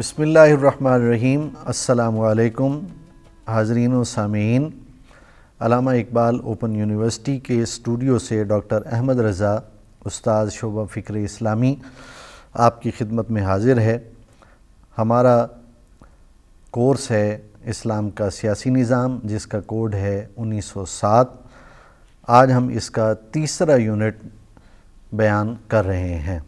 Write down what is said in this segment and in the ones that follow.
بسم اللہ الرحمن الرحیم۔ السلام علیکم حاضرین و سامعین۔ علامہ اقبال اوپن یونیورسٹی کے اسٹوڈیو سے ڈاکٹر احمد رضا، استاد شعبہ فکر اسلامی، آپ کی خدمت میں حاضر ہے۔ ہمارا کورس ہے اسلام کا سیاسی نظام، جس کا کوڈ ہے 1907۔ آج ہم اس کا تیسرا یونٹ بیان کر رہے ہیں۔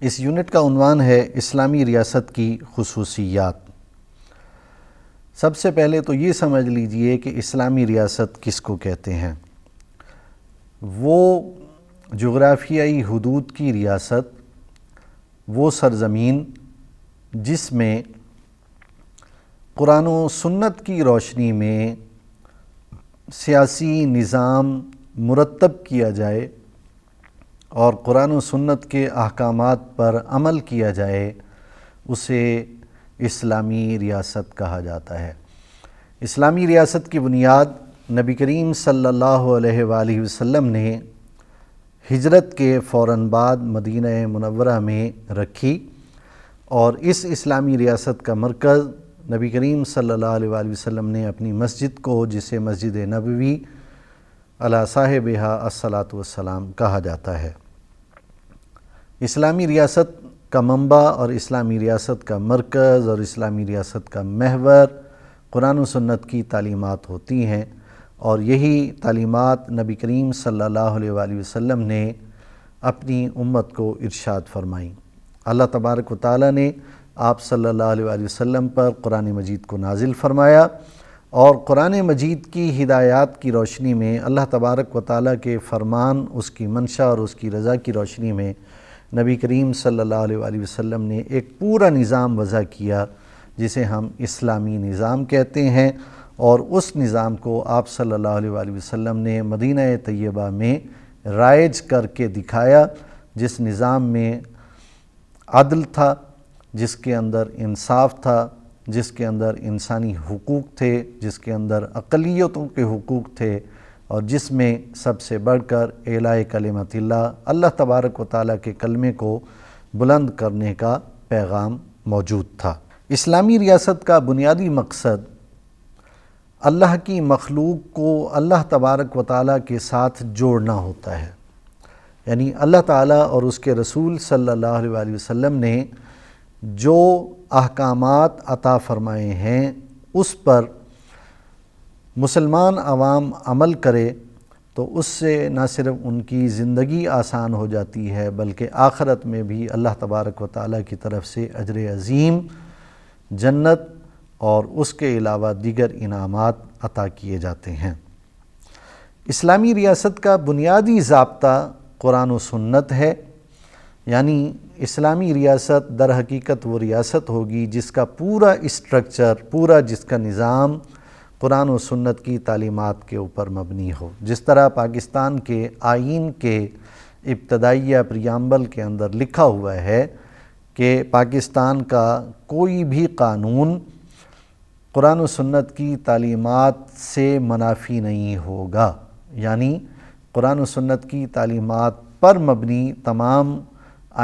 اس یونٹ کا عنوان ہے اسلامی ریاست کی خصوصیات۔ سب سے پہلے تو یہ سمجھ لیجئے کہ اسلامی ریاست کس کو کہتے ہیں۔ وہ جغرافیائی حدود کی ریاست، وہ سرزمین جس میں قرآن و سنت کی روشنی میں سیاسی نظام مرتب کیا جائے اور قرآن و سنت کے احکامات پر عمل کیا جائے، اسے اسلامی ریاست کہا جاتا ہے۔ اسلامی ریاست کی بنیاد نبی کریم صلی اللہ علیہ وآلہ وسلم نے ہجرت کے فوراً بعد مدینہ منورہ میں رکھی، اور اس اسلامی ریاست کا مرکز نبی کریم صلی اللہ علیہ وآلہ وسلم نے اپنی مسجد کو، جسے مسجد نبوی علی صاحبہا الصلاۃ والسلام کہا جاتا ہے۔ اسلامی ریاست کا منبع اور اسلامی ریاست کا مرکز اور اسلامی ریاست کا محور قرآن و سنت کی تعلیمات ہوتی ہیں، اور یہی تعلیمات نبی کریم صلی اللہ علیہ وآلہ وسلم نے اپنی امت کو ارشاد فرمائیں۔ اللہ تبارک و تعالیٰ نے آپ صلی اللہ علیہ وآلہ وسلم پر قرآن مجید کو نازل فرمایا، اور قرآن مجید کی ہدایات کی روشنی میں اللہ تبارک و تعالیٰ کے فرمان، اس کی منشا اور اس کی رضا کی روشنی میں نبی کریم صلی اللہ علیہ وآلہ وسلم نے ایک پورا نظام وضع کیا، جسے ہم اسلامی نظام کہتے ہیں، اور اس نظام کو آپ صلی اللہ علیہ وآلہ وسلم نے مدینہ طیبہ میں رائج کر کے دکھایا، جس نظام میں عدل تھا، جس کے اندر انصاف تھا، جس کے اندر انسانی حقوق تھے، جس کے اندر اقلیتوں کے حقوق تھے، اور جس میں سب سے بڑھ کر اعلاء کلمت اللہ، اللہ تبارک و تعالیٰ کے کلمے کو بلند کرنے کا پیغام موجود تھا۔ اسلامی ریاست کا بنیادی مقصد اللہ کی مخلوق کو اللہ تبارک و تعالیٰ کے ساتھ جوڑنا ہوتا ہے، یعنی اللہ تعالیٰ اور اس کے رسول صلی اللہ علیہ وآلہ وسلم نے جو احکامات عطا فرمائے ہیں، اس پر مسلمان عوام عمل کرے تو اس سے نہ صرف ان کی زندگی آسان ہو جاتی ہے، بلکہ آخرت میں بھی اللہ تبارک و تعالیٰ کی طرف سے اجر عظیم، جنت اور اس کے علاوہ دیگر انعامات عطا کیے جاتے ہیں۔ اسلامی ریاست کا بنیادی ضابطہ قرآن و سنت ہے، یعنی اسلامی ریاست در حقیقت وہ ریاست ہوگی جس کا پورا اسٹرکچر، پورا جس کا نظام قرآن و سنت کی تعلیمات کے اوپر مبنی ہو۔ جس طرح پاکستان کے آئین کے ابتدائیہ پریامبل کے اندر لکھا ہوا ہے کہ پاکستان کا کوئی بھی قانون قرآن و سنت کی تعلیمات سے منافی نہیں ہوگا، یعنی قرآن و سنت کی تعلیمات پر مبنی تمام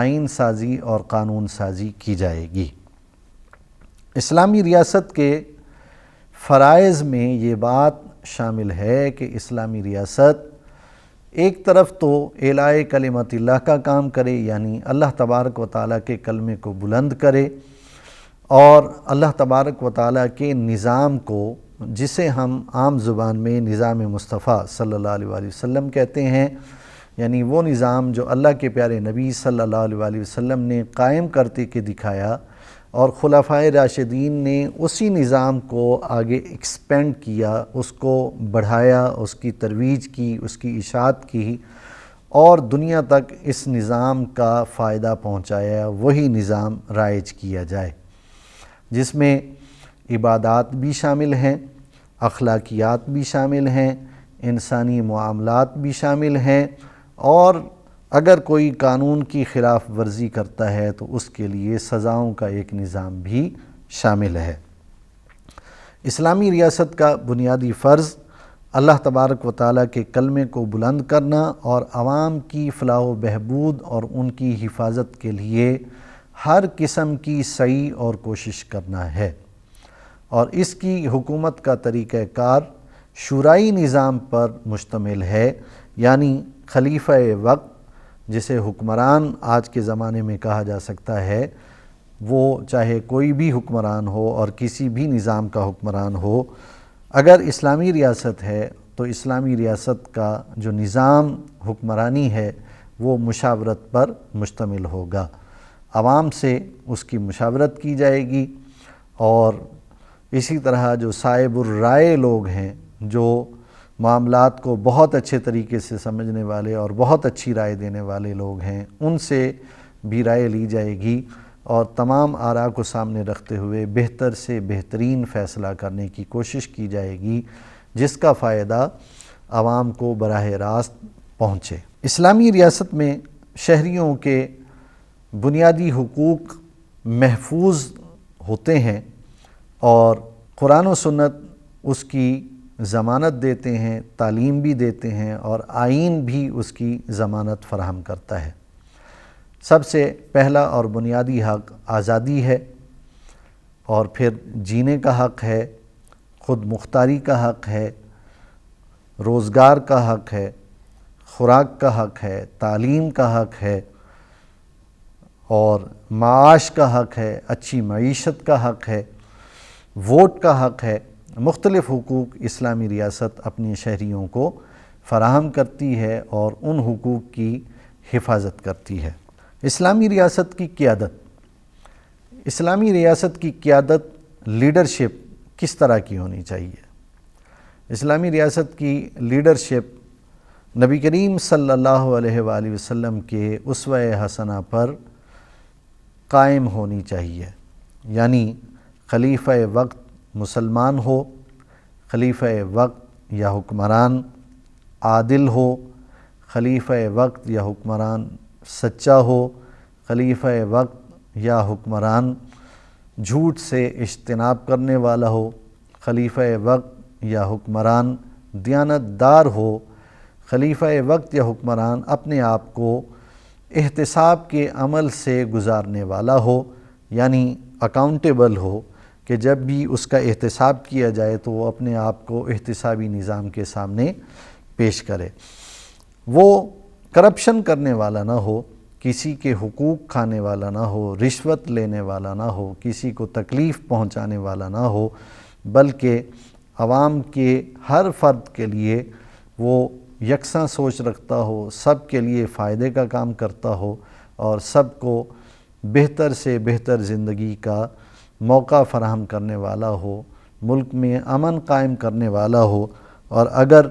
آئین سازی اور قانون سازی کی جائے گی۔ اسلامی ریاست کے فرائض میں یہ بات شامل ہے کہ اسلامی ریاست ایک طرف تو اعلاء کلمت اللہ کا کام کرے، یعنی اللہ تبارک و تعالیٰ کے کلمے کو بلند کرے، اور اللہ تبارک و تعالیٰ کے نظام کو، جسے ہم عام زبان میں نظام مصطفیٰ صلی اللہ علیہ وآلہ وسلم کہتے ہیں، یعنی وہ نظام جو اللہ کے پیارے نبی صلی اللہ علیہ وآلہ وسلم نے قائم کرتے کے دکھایا، اور خلفائے راشدین نے اسی نظام کو آگے ایکسپینڈ کیا، اس کو بڑھایا، اس کی ترویج کی، اس کی اشاعت کی، اور دنیا تک اس نظام کا فائدہ پہنچایا۔ وہی نظام رائج کیا جائے، جس میں عبادات بھی شامل ہیں، اخلاقیات بھی شامل ہیں، انسانی معاملات بھی شامل ہیں، اور اگر کوئی قانون کی خلاف ورزی کرتا ہے تو اس کے لیے سزاؤں کا ایک نظام بھی شامل ہے۔ اسلامی ریاست کا بنیادی فرض اللہ تبارک و تعالیٰ کے کلمے کو بلند کرنا اور عوام کی فلاح و بہبود اور ان کی حفاظت کے لیے ہر قسم کی سعی اور کوشش کرنا ہے، اور اس کی حکومت کا طریقہ کار شورائی نظام پر مشتمل ہے، یعنی خلیفہ وقت جسے حکمران آج کے زمانے میں کہا جا سکتا ہے، وہ چاہے کوئی بھی حکمران ہو اور کسی بھی نظام کا حکمران ہو، اگر اسلامی ریاست ہے تو اسلامی ریاست کا جو نظام حکمرانی ہے وہ مشاورت پر مشتمل ہوگا، عوام سے اس کی مشاورت کی جائے گی، اور اسی طرح جو صاحب الرائے لوگ ہیں، جو معاملات کو بہت اچھے طریقے سے سمجھنے والے اور بہت اچھی رائے دینے والے لوگ ہیں، ان سے بھی رائے لی جائے گی، اور تمام آراء کو سامنے رکھتے ہوئے بہتر سے بہترین فیصلہ کرنے کی کوشش کی جائے گی، جس کا فائدہ عوام کو براہ راست پہنچے۔ اسلامی ریاست میں شہریوں کے بنیادی حقوق محفوظ ہوتے ہیں، اور قرآن و سنت اس کی ضمانت دیتے ہیں، تعلیم بھی دیتے ہیں، اور آئین بھی اس کی ضمانت فراہم کرتا ہے۔ سب سے پہلا اور بنیادی حق آزادی ہے، اور پھر جینے کا حق ہے، خود مختاری کا حق ہے، روزگار کا حق ہے، خوراک کا حق ہے، تعلیم کا حق ہے، اور معاش کا حق ہے، اچھی معیشت کا حق ہے، ووٹ کا حق ہے۔ مختلف حقوق اسلامی ریاست اپنے شہریوں کو فراہم کرتی ہے اور ان حقوق کی حفاظت کرتی ہے۔ اسلامی ریاست کی قیادت، اسلامی ریاست کی قیادت لیڈرشپ کس طرح کی ہونی چاہیے؟ اسلامی ریاست کی لیڈرشپ نبی کریم صلی اللہ علیہ وآلہ وسلم کے اسوہ حسنہ پر قائم ہونی چاہیے، یعنی خلیفہ وقت مسلمان ہو، خلیفہ وقت یا حکمران عادل ہو، خلیفہ وقت یا حکمران سچا ہو، خلیفہ وقت یا حکمران جھوٹ سے اجتناب کرنے والا ہو، خلیفہ وقت یا حکمران دیانت دار ہو، خلیفہ وقت یا حکمران اپنے آپ کو احتساب کے عمل سے گزارنے والا ہو، یعنی اکاؤنٹیبل ہو، کہ جب بھی اس کا احتساب کیا جائے تو وہ اپنے آپ کو احتسابی نظام کے سامنے پیش کرے، وہ کرپشن کرنے والا نہ ہو، کسی کے حقوق کھانے والا نہ ہو، رشوت لینے والا نہ ہو، کسی کو تکلیف پہنچانے والا نہ ہو، بلکہ عوام کے ہر فرد کے لیے وہ یکساں سوچ رکھتا ہو، سب کے لیے فائدے کا کام کرتا ہو، اور سب کو بہتر سے بہتر زندگی کا موقع فراہم کرنے والا ہو، ملک میں امن قائم کرنے والا ہو، اور اگر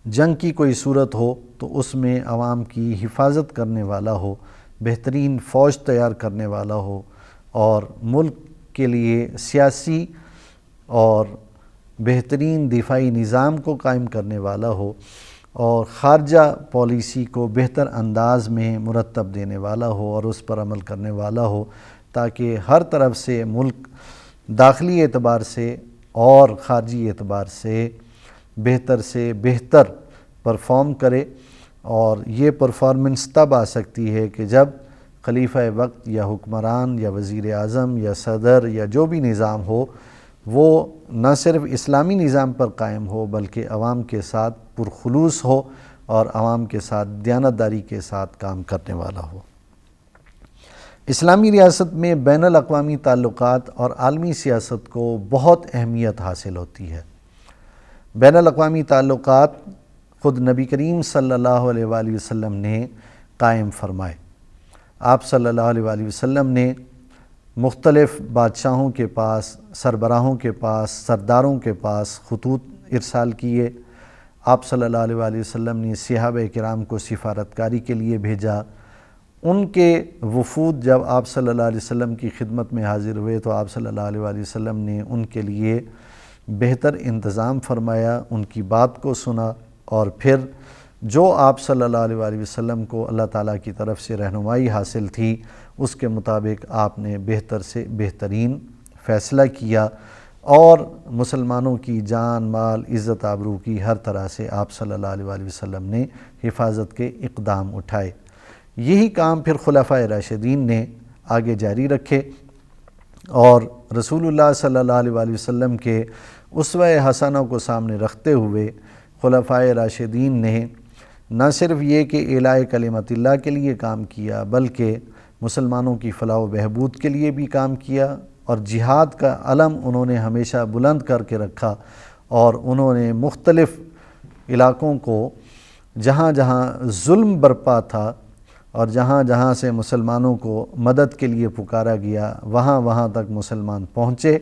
جنگ کی کوئی صورت ہو تو اس میں عوام کی حفاظت کرنے والا ہو، بہترین فوج تیار کرنے والا ہو، اور ملک کے لیے سیاسی اور بہترین دفاعی نظام کو قائم کرنے والا ہو، اور خارجہ پالیسی کو بہتر انداز میں مرتب دینے والا ہو اور اس پر عمل کرنے والا ہو، تاکہ ہر طرف سے ملک داخلی اعتبار سے اور خارجی اعتبار سے بہتر پرفارم کرے۔ اور یہ پرفارمنس تب آ سکتی ہے کہ جب خلیفہ وقت یا حکمران یا وزیر اعظم یا صدر یا جو بھی نظام ہو، وہ نہ صرف اسلامی نظام پر قائم ہو بلکہ عوام کے ساتھ پرخلوص ہو اور عوام کے ساتھ دیانتداری کے ساتھ کام کرنے والا ہو۔ اسلامی ریاست میں بین الاقوامی تعلقات اور عالمی سیاست کو بہت اہمیت حاصل ہوتی ہے۔ بین الاقوامی تعلقات خود نبی کریم صلی اللہ علیہ وآلہ وسلم نے قائم فرمائے۔ آپ صلی اللہ علیہ وآلہ وسلم نے مختلف بادشاہوں کے پاس، سربراہوں کے پاس، سرداروں کے پاس خطوط ارسال کیے۔ آپ صلی اللہ علیہ وآلہ وسلم نے صحابہ کرام کو سفارتکاری کے لیے بھیجا۔ ان کے وفود جب آپ صلی اللہ علیہ وسلم کی خدمت میں حاضر ہوئے تو آپ صلی اللہ علیہ وآلہ وسلم نے ان کے لیے بہتر انتظام فرمایا، ان کی بات کو سنا، اور پھر جو آپ صلی اللہ علیہ وآلہ وسلم کو اللہ تعالیٰ کی طرف سے رہنمائی حاصل تھی اس کے مطابق آپ نے بہتر سے بہترین فیصلہ کیا، اور مسلمانوں کی جان، مال، عزت، آبرو کی ہر طرح سے آپ صلی اللہ علیہ وآلہ وسلم نے حفاظت کے اقدام اٹھائے۔ یہی کام پھر خلفائے راشدین نے آگے جاری رکھے، اور رسول اللہ صلی اللہ علیہ وآلہ وسلم کے اسوہ حسنہ کو سامنے رکھتے ہوئے خلفائے راشدین نے نہ صرف یہ کہ اعلاء کلمت اللہ کے لیے کام کیا، بلکہ مسلمانوں کی فلاح و بہبود کے لیے بھی کام کیا، اور جہاد کا علم انہوں نے ہمیشہ بلند کر کے رکھا، اور انہوں نے مختلف علاقوں کو جہاں جہاں ظلم برپا تھا اور جہاں جہاں سے مسلمانوں کو مدد کے لیے پکارا گیا، وہاں وہاں تک مسلمان پہنچے،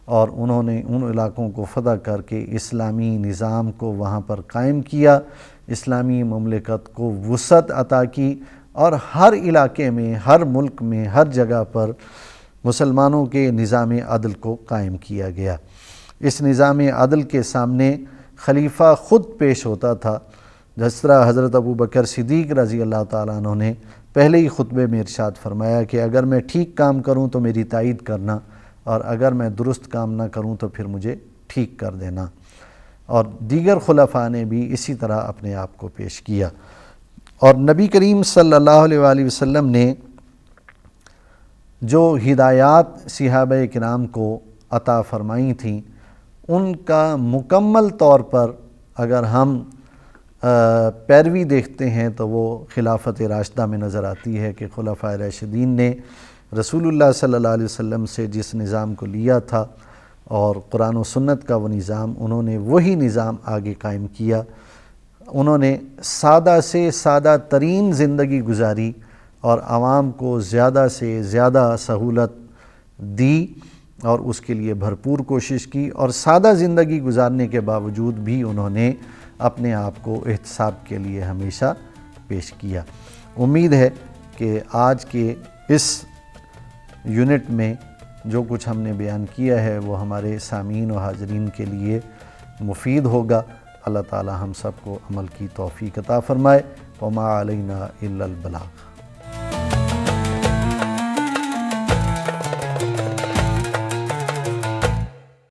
اور انہوں نے ان علاقوں کو فتح کر کے اسلامی نظام کو وہاں پر قائم کیا، اسلامی مملکت کو وسعت عطا کی، اور ہر علاقے میں، ہر ملک میں، ہر جگہ پر مسلمانوں کے نظام عدل کو قائم کیا گیا۔ اس نظام عدل کے سامنے خلیفہ خود پیش ہوتا تھا، جس طرح حضرت ابو بکر صدیق رضی اللہ تعالیٰ عنہ نے پہلے ہی خطبے میں ارشاد فرمایا کہ اگر میں ٹھیک کام کروں تو میری تائید کرنا، اور اگر میں درست کام نہ کروں تو پھر مجھے ٹھیک کر دینا، اور دیگر خلفاء نے بھی اسی طرح اپنے آپ کو پیش کیا۔ اور نبی کریم صلی اللہ علیہ وآلہ وسلم نے جو ہدایات صحابہ کرام کو عطا فرمائی تھیں، ان کا مکمل طور پر اگر ہم پیروی دیکھتے ہیں تو وہ خلافت راشدہ میں نظر آتی ہے کہ خلفائے راشدین نے رسول اللہ صلی اللہ علیہ وسلم سے جس نظام کو لیا تھا اور قرآن و سنت کا وہ نظام، انہوں نے وہی نظام آگے قائم کیا۔ انہوں نے سادہ سے سادہ ترین زندگی گزاری اور عوام کو زیادہ سے زیادہ سہولت دی، اور اس کے لیے بھرپور کوشش کی، اور سادہ زندگی گزارنے کے باوجود بھی انہوں نے اپنے آپ کو احتساب کے لیے ہمیشہ پیش کیا۔ امید ہے کہ آج کے اس یونٹ میں جو کچھ ہم نے بیان کیا ہے وہ ہمارے سامعین و حاضرین کے لیے مفید ہوگا۔ اللہ تعالی ہم سب کو عمل کی توفیق عطا فرمائے۔ وما علینا الا البلاغ۔